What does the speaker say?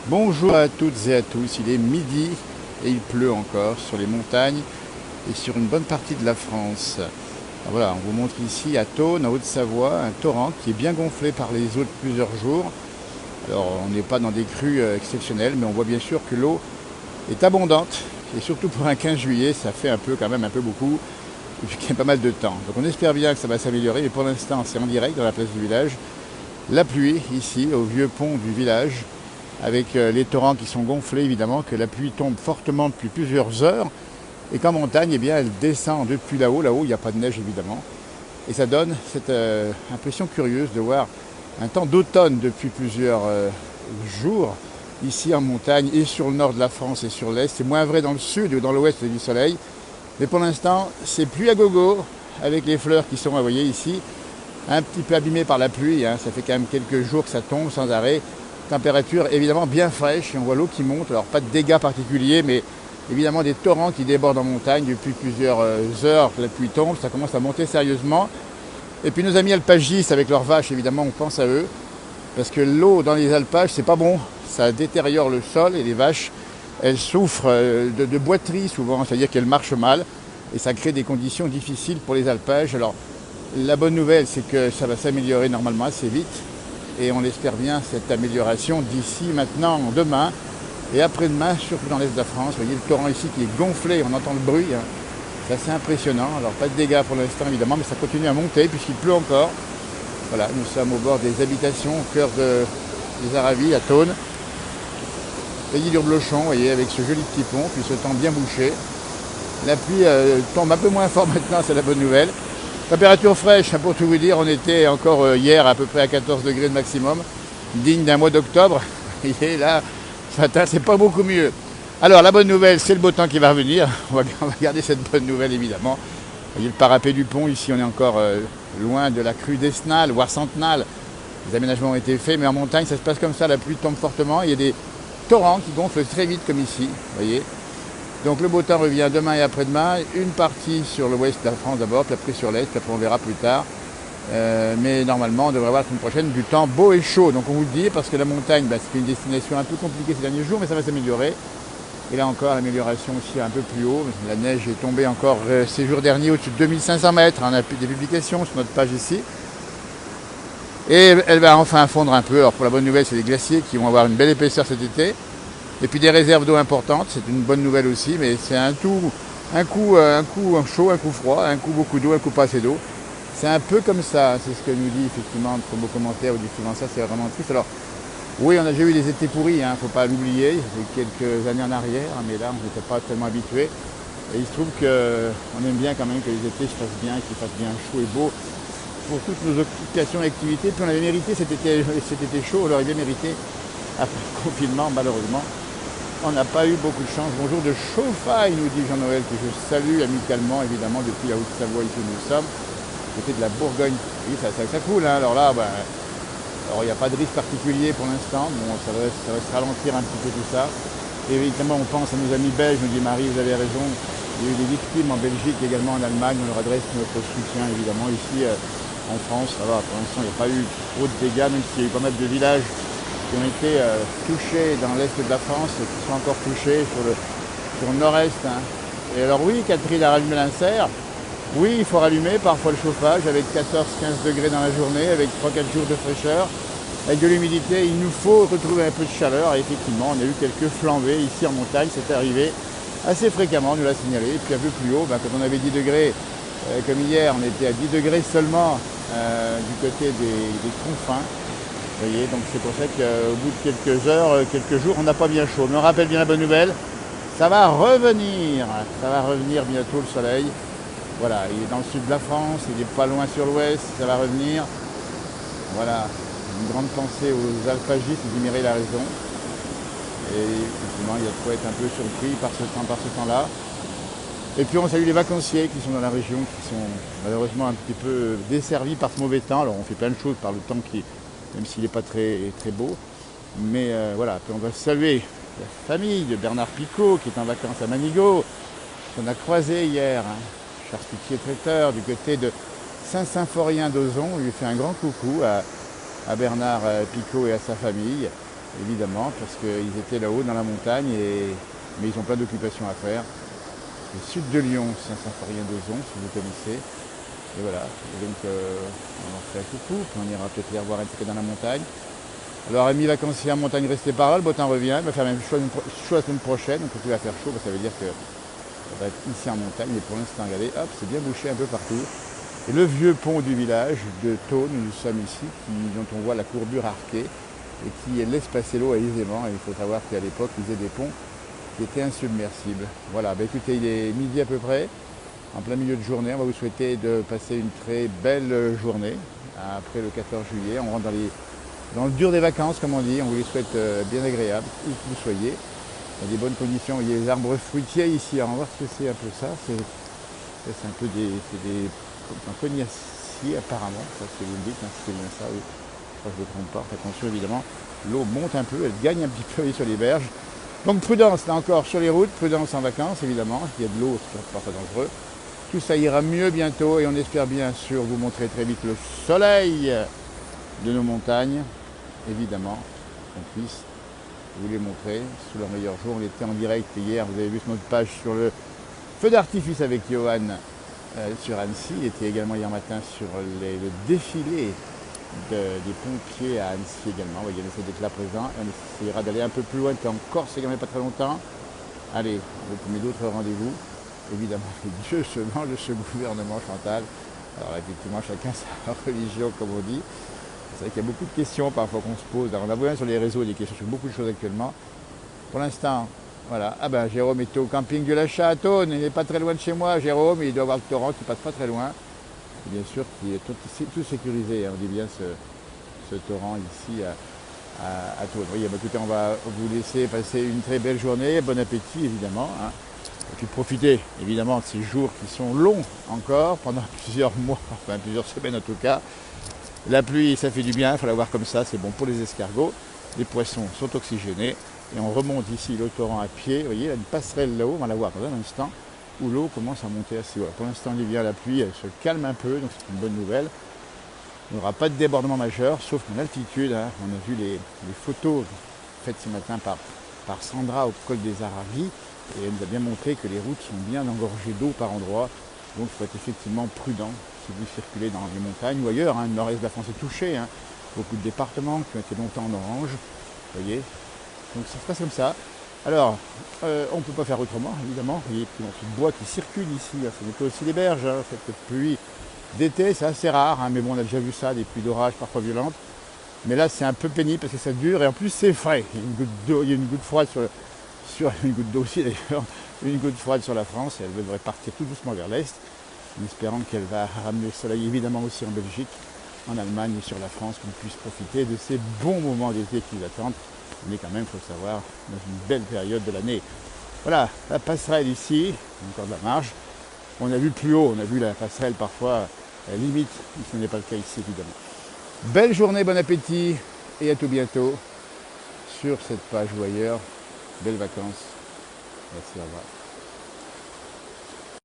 Bonjour à toutes et à tous, il est midi et il pleut encore sur les montagnes et sur une bonne partie de la France. Alors voilà, on vous montre ici à Thônes, en Haute-Savoie, un torrent qui est bien gonflé par les eaux de plusieurs jours. Alors on n'est pas dans des crues exceptionnelles, mais on voit bien sûr que l'eau est abondante et surtout pour un 15 juillet, ça fait quand même un peu beaucoup, et puis qu'il y a pas mal de temps. Donc on espère bien que ça va s'améliorer, mais pour l'instant c'est en direct dans la place du village. La pluie ici, au vieux pont du village, avec les torrents qui sont gonflés évidemment, que la pluie tombe fortement depuis plusieurs heures, et qu'en montagne, eh bien, elle descend depuis là-haut, il n'y a pas de neige évidemment, et ça donne cette impression curieuse de voir un temps d'automne depuis plusieurs jours, ici en montagne, et sur le nord de la France et sur l'est. C'est moins vrai dans le sud ou dans l'ouest du soleil, mais pour l'instant, c'est pluie à gogo, avec les fleurs qui sont, vous voyez ici, un petit peu abîmées par la pluie, hein. Ça fait quand même quelques jours que ça tombe sans arrêt. Température évidemment bien fraîche et on voit l'eau qui monte, alors pas de dégâts particuliers, mais évidemment des torrents qui débordent en montagne depuis plusieurs heures que la pluie tombe, ça commence à monter sérieusement. Et puis nos amis alpagistes avec leurs vaches, évidemment on pense à eux, parce que l'eau dans les alpages c'est pas bon, ça détériore le sol et les vaches elles souffrent de boiterie souvent, c'est-à-dire qu'elles marchent mal et ça crée des conditions difficiles pour les alpages. Alors la bonne nouvelle c'est que ça va s'améliorer normalement assez vite. Et on espère bien cette amélioration d'ici maintenant, demain et après-demain, surtout dans l'est de la France. Vous voyez le torrent ici qui est gonflé, on entend le bruit, hein. C'est assez impressionnant. Alors pas de dégâts pour l'instant évidemment, mais ça continue à monter puisqu'il pleut encore. Voilà, nous sommes au bord des habitations, au cœur des Aravis, à Thônes. Pays d'Urblochon, vous voyez, avec ce joli petit pont, puis ce temps bien bouché. La pluie tombe un peu moins fort maintenant, c'est la bonne nouvelle. Température fraîche, pour tout vous dire, on était encore hier à peu près à 14 degrés de maximum, digne d'un mois d'octobre. Et là, ce matin, c'est pas beaucoup mieux. Alors, la bonne nouvelle, c'est le beau temps qui va revenir. On va garder cette bonne nouvelle, évidemment. Vous voyez le parapet du pont, ici, on est encore loin de la crue d'Esnal, voire Centenal. Les aménagements ont été faits, mais en montagne, ça se passe comme ça, la pluie tombe fortement. Il y a des torrents qui gonflent très vite, comme ici, vous voyez. Donc le beau temps revient demain et après-demain, une partie sur l'ouest de la France d'abord, puis après sur l'est, puis après on verra plus tard. Mais normalement on devrait avoir la semaine prochaine du temps beau et chaud. Donc on vous le dit, parce que la montagne, c'est une destination un peu compliquée ces derniers jours, mais ça va s'améliorer. Et là encore, l'amélioration aussi un peu plus haut. La neige est tombée encore ces jours derniers au-dessus de 2500 mètres. On a des publications sur notre page ici. Et elle va enfin fondre un peu. Alors pour la bonne nouvelle, c'est les glaciers qui vont avoir une belle épaisseur cet été. Et puis des réserves d'eau importantes, c'est une bonne nouvelle aussi, mais c'est un coup chaud, un coup froid, un coup beaucoup d'eau, un coup pas assez d'eau. C'est un peu comme ça, c'est ce que nous dit effectivement notre beau commentaire, ou dit souvent ça, c'est vraiment triste. Alors oui, on a déjà eu des étés pourris, il ne faut pas l'oublier, il y a quelques années en arrière, mais là on n'était pas tellement habitués. Et il se trouve qu'on aime bien quand même que les étés se fassent bien, qu'il fasse bien chaud et beau pour toutes nos occupations et activités. Puis on avait mérité cet été chaud, on l'aurait bien mérité après le confinement malheureusement. On n'a pas eu beaucoup de chance. Bonjour de Chauffaille, nous dit Jean-Noël, que je salue amicalement, évidemment, depuis la Haute-Savoie, ici où nous sommes, côté de la Bourgogne. Oui, ça coule, hein. Alors là, alors il n'y a pas de risque particulier pour l'instant. Bon, ça va se ralentir un petit peu tout ça. Et évidemment, on pense à nos amis belges, nous dit Marie, vous avez raison. Il y a eu des victimes en Belgique, également en Allemagne. On leur adresse notre soutien, évidemment. Ici, en France, ça va, pour l'instant, il n'y a pas eu trop de dégâts, même s'il y a eu pas mal de villages qui ont été touchés dans l'est de la France, qui sont encore touchés sur le nord-est, hein. Et alors oui, Catherine a rallumé l'insert. Oui, il faut rallumer parfois le chauffage avec 14-15 degrés dans la journée, avec 3-4 jours de fraîcheur, avec de l'humidité. Il nous faut retrouver un peu de chaleur. Et effectivement, on a eu quelques flambées ici en montagne, c'est arrivé assez fréquemment, on nous l'a signalé. Et puis un peu plus haut, quand on avait 10 degrés, comme hier, on était à 10 degrés seulement du côté des confins. Vous voyez, donc c'est pour ça qu'au bout de quelques heures, quelques jours, on n'a pas bien chaud. Mais on rappelle bien la bonne nouvelle, ça va revenir bientôt le soleil. Voilà, il est dans le sud de la France, il n'est pas loin sur l'ouest, ça va revenir. Voilà, une grande pensée aux alpagistes, vous y la raison. Et effectivement, il y a de quoi être un peu surpris par ce temps-là. Et puis on salue les vacanciers qui sont dans la région, qui sont malheureusement un petit peu desservis par ce mauvais temps. Alors on fait plein de choses par le temps qui, même s'il n'est pas très, très beau. Mais voilà, puis on va saluer la famille de Bernard Picot qui est en vacances à Manigot, qu'on a croisé hier, hein, charcutier traiteur du côté de Saint-Symphorien d'Ozon. On lui fait un grand coucou à Bernard Picot et à sa famille. évidemment, parce qu'ils étaient là-haut dans la montagne, mais ils ont plein d'occupations à faire. Le sud de Lyon, Saint-Symphorien-d'Ozon, si vous connaissez. Et voilà, et donc on leur fait un coucou, puis on ira peut-être les revoir un petit peu dans la montagne. Alors amis vacanciers en montagne, restez par là, le beau temps revient, il va faire même chaud la semaine prochaine, donc il va faire chaud, ça veut dire que ça va être ici en montagne, mais pour l'instant, regardez, hop, c'est bien bouché un peu partout. Et le vieux pont du village de Thônes, où nous sommes ici, dont on voit la courbure arquée, et qui laisse passer l'eau aisément, et il faut savoir qu'à l'époque, ils faisaient des ponts qui étaient insubmersibles. Voilà, bah écoutez, il est midi à peu près. En plein milieu de journée, on va vous souhaiter de passer une très belle journée après le 14 juillet. On rentre dans le dur des vacances, comme on dit. On vous les souhaite bien agréables, où que vous soyez, dans des bonnes conditions. Il y a des arbres fruitiers ici. Alors on va voir ce que c'est un peu ça. C'est un peu un cognacier apparemment. Ça, c'est vous me dites, hein, si c'est bien ça. Oui. Je crois que je ne me trompe pas. Faites attention évidemment. L'eau monte un peu, elle gagne un petit peu sur les berges. Donc prudence là encore sur les routes, prudence en vacances évidemment. Il y a de l'eau, c'est parfois dangereux. Tout ça ira mieux bientôt et on espère bien sûr vous montrer très vite le soleil de nos montagnes, évidemment, qu'on puisse vous les montrer sous leur meilleur jour. On était en direct hier, vous avez vu sur notre page sur le feu d'artifice avec Johan sur Annecy. Il était également hier matin sur le défilé des pompiers à Annecy également. Vous voyez, on essaie d'être là présent et on essaiera d'aller un peu plus loin qu'en Corse également pas très longtemps. Allez, vous met d'autres rendez-vous. Évidemment, Dieu se mange de ce gouvernement, Chantal. Alors effectivement, chacun sa religion, comme on dit. C'est vrai qu'il y a beaucoup de questions parfois qu'on se pose. Alors, on a besoin sur les réseaux des questions sur beaucoup de choses actuellement. Pour l'instant, voilà. Ah ben, Jérôme était au camping du Lachat à Thônes. Il n'est pas très loin de chez moi, Jérôme. Il doit avoir le torrent qui passe pas très loin. Et bien sûr, qui est tout sécurisé. On dit bien ce torrent ici à Thônes. Oui, bah, écoutez, on va vous laisser passer une très belle journée. Bon appétit, évidemment. Hein. Et puis profitez évidemment de ces jours qui sont longs encore, pendant plusieurs mois, enfin plusieurs semaines en tout cas. La pluie, ça fait du bien, il faut la voir comme ça, c'est bon pour les escargots. Les poissons sont oxygénés et on remonte ici le torrent à pied. Vous voyez, il y a une passerelle là-haut, on va la voir dans un instant, où l'eau commence à monter assez haut. Pour l'instant, la pluie, elle se calme un peu, donc c'est une bonne nouvelle. Il n'y aura pas de débordement majeur, sauf qu'en altitude, hein, on a vu les photos faites ce matin par Sandra au col des Aravis. Et elle nous a bien montré que les routes sont bien engorgées d'eau par endroits. Donc il faut être effectivement prudent si vous circulez dans les montagnes ou ailleurs. Hein. Le nord-est de la France est touché. Hein. Beaucoup de départements qui ont été longtemps en orange. Vous voyez. Donc ça se passe comme ça. Alors, on ne peut pas faire autrement, évidemment. Il y a des morceaux de bois qui circulent ici. Ce n'est pas aussi les berges. Hein. Cette pluie d'été, c'est assez rare. Hein. Mais bon, on a déjà vu ça, des pluies d'orage parfois violentes. Mais là, c'est un peu pénible parce que ça dure. Et en plus, c'est frais. Il y a une goutte froide sur une goutte d'eau aussi d'ailleurs, une goutte froide sur la France, et elle devrait partir tout doucement vers l'est, en espérant qu'elle va ramener le soleil évidemment aussi en Belgique, en Allemagne et sur la France, qu'on puisse profiter de ces bons moments d'été qui nous attendent. Mais quand même, il faut le savoir, dans une belle période de l'année. Voilà, la passerelle ici, encore de la marge. On a vu plus haut, on a vu la passerelle parfois limite, ce n'est pas le cas ici évidemment. Belle journée, bon appétit et à tout bientôt sur cette page ou ailleurs. Belles vacances. Merci, au revoir.